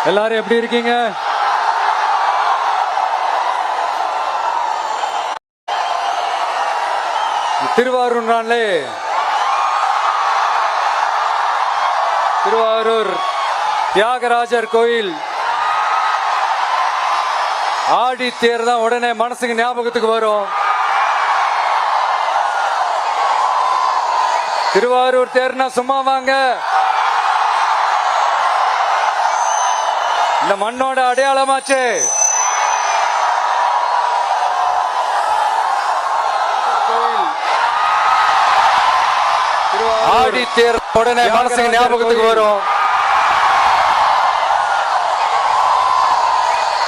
எல்லாரும் எப்படி இருக்கீங்க? திருவாரூர் நாளே திருவாரூர் தியாகராஜர் கோயில் ஆடி தேர் தான் உடனே மனசுக்கு ஞாபகத்துக்கு வரும். திருவாரூர் தேர்னா சும்மா வாங்க, இந்த மண்ணோட அடையாளமாச்சு. ஆடி தேர் உடனே மனசுக்கு ஞாபகத்துக்கு வரும்.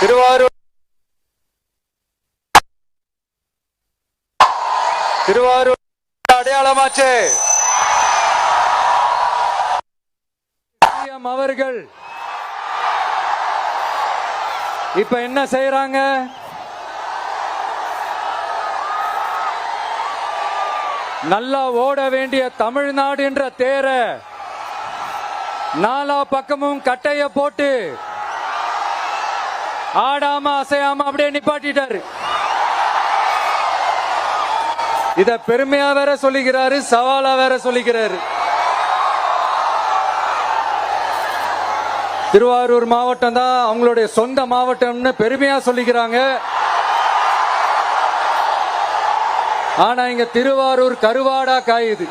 திருவாரூர் திருவாரூர் அடையாளமாச்சு. அவர்கள் இப்ப என்ன செய்யறாங்க? நல்லா ஓட வேண்டிய தமிழ்நாடு என்ற தேர நாலா பக்கமும் கட்டைய போட்டு ஆடாம அசையாம அப்படியே நிப்பாட்டிட்டாரு. இத பெருமையா வேற சொல்லிக்கிறாரு, சவாலா வேற சொல்லிக்கிறாரு. திருவாரூர் மாவட்டம் தான் அவங்களுடைய சொந்த மாவட்டம்னு பெருமையா சொல்லிக்கிறாங்க. ஆனா இங்க திருவாரூர் கருவாடா காயுது.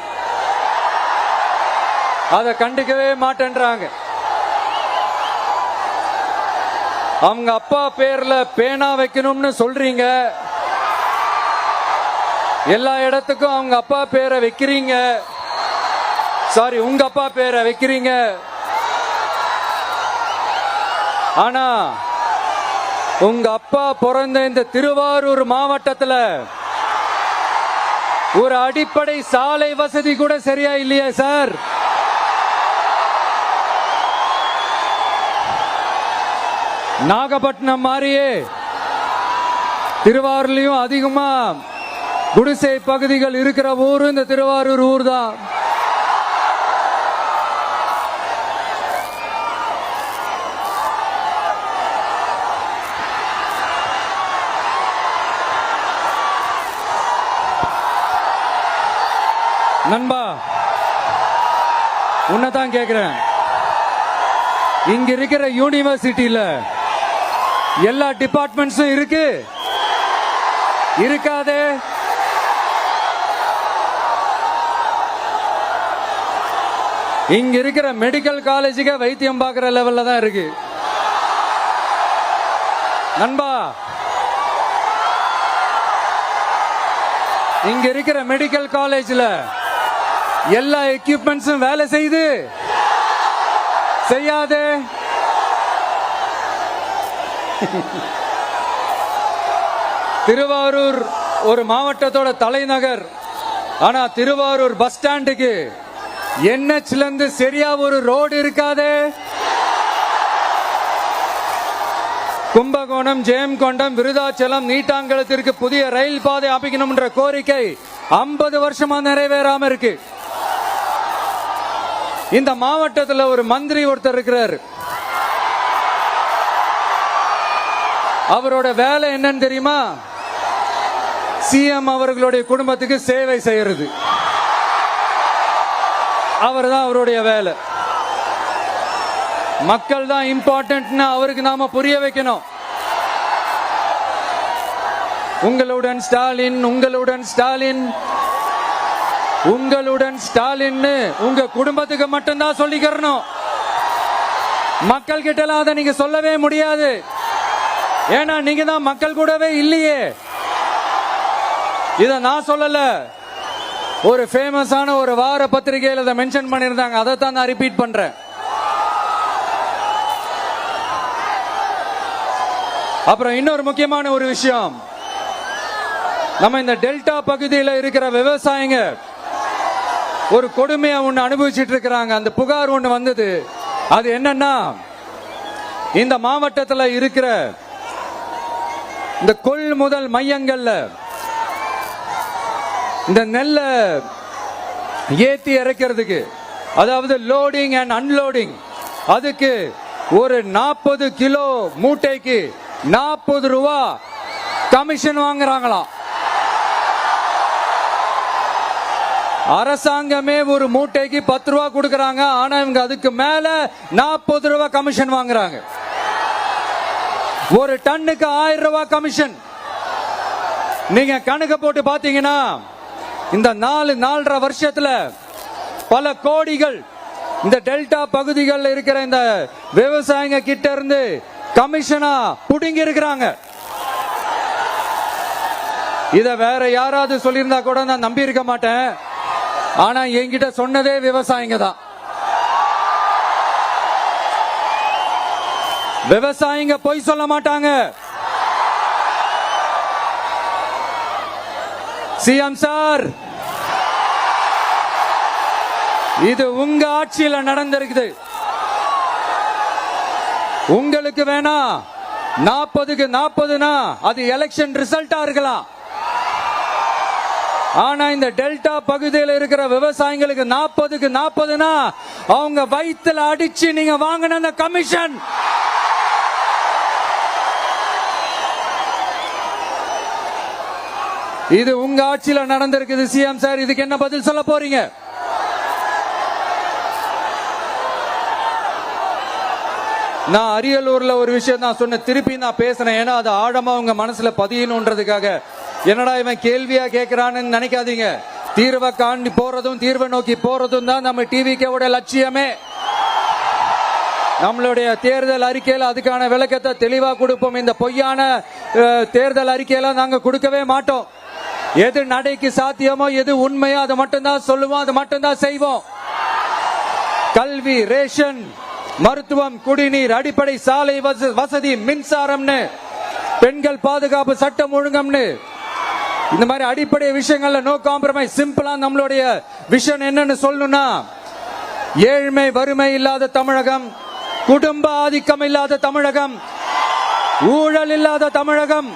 அத கண்டுக்கவே மாட்டேன்றாங்க. அவங்க அப்பா பேர்ல பேனா வைக்கணும்னு சொல்றீங்க, எல்லா இடத்துக்கும் அவங்க அப்பா பேரை வைக்கிறீங்க. சாரி, உங்க அப்பா பேரை வைக்கிறீங்க. ஆனா உங்க அப்பா பிறந்த இந்த திருவாரூர் மாவட்டத்துல ஒரு அடிப்படை சாலை வசதி கூட சரியா இல்லையா சார்? நாகப்பட்டினம் மாதிரியே திருவாரூர்லயும் அதிகமா குடிசை பகுதிகள் இருக்கிற ஊரு இந்த திருவாரூர் ஊர் தான். நண்பா, உன்னதான் கேக்குறேன், இங்க இருக்கிற யூனிவர்சிட்டியில எல்லா டிபார்ட்மெண்ட்ஸும் இருக்கு இருக்காதே? இங்க இருக்கிற மெடிக்கல் காலேஜுக்கு வைத்தியம் பார்க்கிற லெவல்ல தான் இருக்கு. நண்பா, இங்க இருக்கிற மெடிக்கல் காலேஜ்ல எல்லா எக்யூப்மெண்ட்ஸும் வேலை செய்து செய்யாது? திருவாரூர் ஒரு மாவட்டத்தோட தலைநகர். ஆனா திருவாரூர் பஸ் ஸ்டாண்டுக்கு NHல இருந்து சரியா ஒரு ரோடு இருக்காது. கும்பகோணம், ஜெயங்கொண்டம், விருதாச்சலம், நீட்டாங்கலத்திற்கு புதிய ரயில் பாதை அமைக்கணும் என்ற கோரிக்கை 50 வருஷமா நிறைவேறாம இருக்கு. இந்த மாவட்டத்தில் ஒரு மந்திரி ஒருத்தர் இருக்கிறார். அவரோட வேலை என்னன்னு தெரியுமா? CM அவர்களுடைய குடும்பத்துக்கு சேவை செய்யறது. அவர் தான் அவருடைய வேலை. மக்கள் தான் இம்பார்ட்டன்ட்னு அவருக்கு நாம புரிய வைக்கணும். உங்களுடன் ஸ்டாலின், உங்களுடன் ஸ்டாலின், உங்களுடன் ஸ்டாலின் உங்க குடும்பத்துக்கு மட்டும்தான் சொல்லிக்கிறணும். மக்கள் கிட்ட அதை நீங்க சொல்லவே முடியாது. ஏன்னா நீங்க தான் மக்கள் கூடவே இல்லையே. இத நான் சொல்லல, ஒரு ஃபேமஸான ஒரு வார பத்திரிகையில் அதை மென்ஷன் பண்ணியிருந்தாங்க. அதை தான் நான் ரிப்பீட் பண்றேன். அப்புறம் இன்னொரு முக்கியமான ஒரு விஷயம், நம்ம இந்த டெல்டா பகுதியில் இருக்கிற விவசாயிங்க ஒரு கொடுமையை ஒன்று அனுபவிச்சுட்டு இருக்கிறாங்க. அந்த புகார் ஒன்று வந்தது. அது என்னன்னா, இந்த மாவட்டத்தில் இருக்கிற இந்த கொள்முதல் மையங்கள்ல இந்த நெல்ல ஏத்தி இறக்கிறதுக்கு, அதாவது லோடிங் அண்ட் அன்லோடிங், அதுக்கு ஒரு 40 கிலோ மூட்டைக்கு 40 ரூபா கமிஷன் வாங்குறாங்களாம். அரசாங்கமே ஒரு மூட்டைக்கு 10 ரூபா கொடுக்கறாங்க. ஆனா இவங்க அதுக்கு மேல 40 ரூபா கமிஷன் வாங்குறாங்க. ஒரு டன்னுக்கு 1000 ரூபாய் கமிஷன். நீங்க கணக்கு போட்டு பாத்தீங்கன்னா இந்த 4.5 வருஷத்துல பல கோடிகள் இந்த டெல்டா பகுதிகளில் இருக்கிற இந்த விவசாயிங்க கிட்ட இருந்து கமிஷனா புடுங்கி இருக்கிறாங்க. இத வேற யாராவது சொல்லியிருந்தா கூட நான் நம்பி இருக்க மாட்டேன். ஆனா என்கிட்ட சொன்னதே விவசாயிங்க தான். விவசாயிங்க பொய் சொல்ல மாட்டாங்க. சிஎம் சார், இது உங்க ஆட்சியில நடந்திருக்குது. உங்களுக்கு வேணா 40க்கு 40னா அது எலெக்ஷன் ரிசல்ட்டா இருக்கலாம். ஆனா இந்த டெல்டா பகுதியில் இருக்கிற விவசாயிகளுக்கு 40க்கு 40னா அவங்க வயித்துல அடிச்சு நீங்க வாங்கின அந்த கமிஷன். இது உங்க ஆட்சியில நடந்திருக்குது. சிஎம் சார், இதுக்கு என்ன பதில் சொல்ல போறீங்க? நான் அரியலூர்ல ஒரு விஷயம் நான் சொன்ன, திருப்பி நான் பேசுறேன். ஏன்னா அது ஆழமா உங்க மனசுல பதியணும்ன்றதுக்காக. என்னடா இவன் கேள்வியா கேட்கிறான்னு நினைக்காதீங்க. தீர்வை காண்டி போறதும் தீர்வை நோக்கி போறதும் தான் நம்ம டிவிக்கோட லட்சியமே. நம்மளுடைய தேர்தல் அறிக்கையில அதுக்கான விளக்கத்தை தெளிவா கொடுப்போம். இந்த பொய்யான தேர்தல் அறிக்கையில நாங்க கொடுக்கவே மாட்டோம். எது நடைக்கு சாத்தியமோ, எது உண்மையோ அதை மட்டும்தான் சொல்லுவோம், அதை மட்டும்தான் செய்வோம். கல்வி, ரேஷன், மருத்துவம், குடிநீர், அடிப்படை சாலை வசதி, மின்சாரம்னு, பெண்கள் பாதுகாப்பு, சட்டம் ஒழுங்கம்னு, இந்த மாதிரி அடிப்படை விஷயங்கள்ல நோ காம்ப்ரமைஸ். சிம்பிளா நம்மளுடைய விஷன் என்னன்னு சொல்லணும்னா, ஏழ்மை வறுமை இல்லாத தமிழகம், குடும்ப ஆதிக்கம் இல்லாத தமிழகம், ஊழல் இல்லாத தமிழகம்,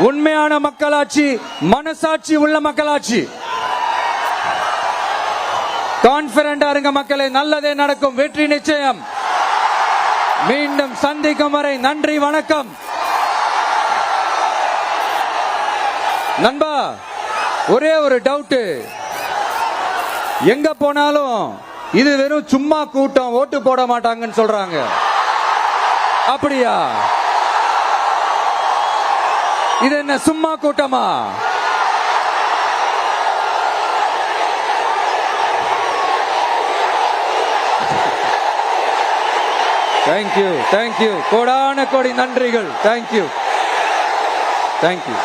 உண்மையான மக்களாட்சி, மனசாட்சி உள்ள மக்களாட்சி. கான்பிடண்டா இருங்க மக்களே, நல்லதே நடக்கும், வெற்றி நிச்சயம். மீண்டும் சந்திக்கும் வரை நன்றி, வணக்கம். நண்பா, ஒரே ஒரு டவுட். எங்க போனாலும் இது வெறும் சும்மா கூட்டம், ஓட்டு போட மாட்டாங்கன்னு சொல்றாங்க. அப்படியா? இது என்ன சும்மா கூட்டமா? Thank you, thank you. கோடான கோடி நன்றிகள். Thank you, thank you.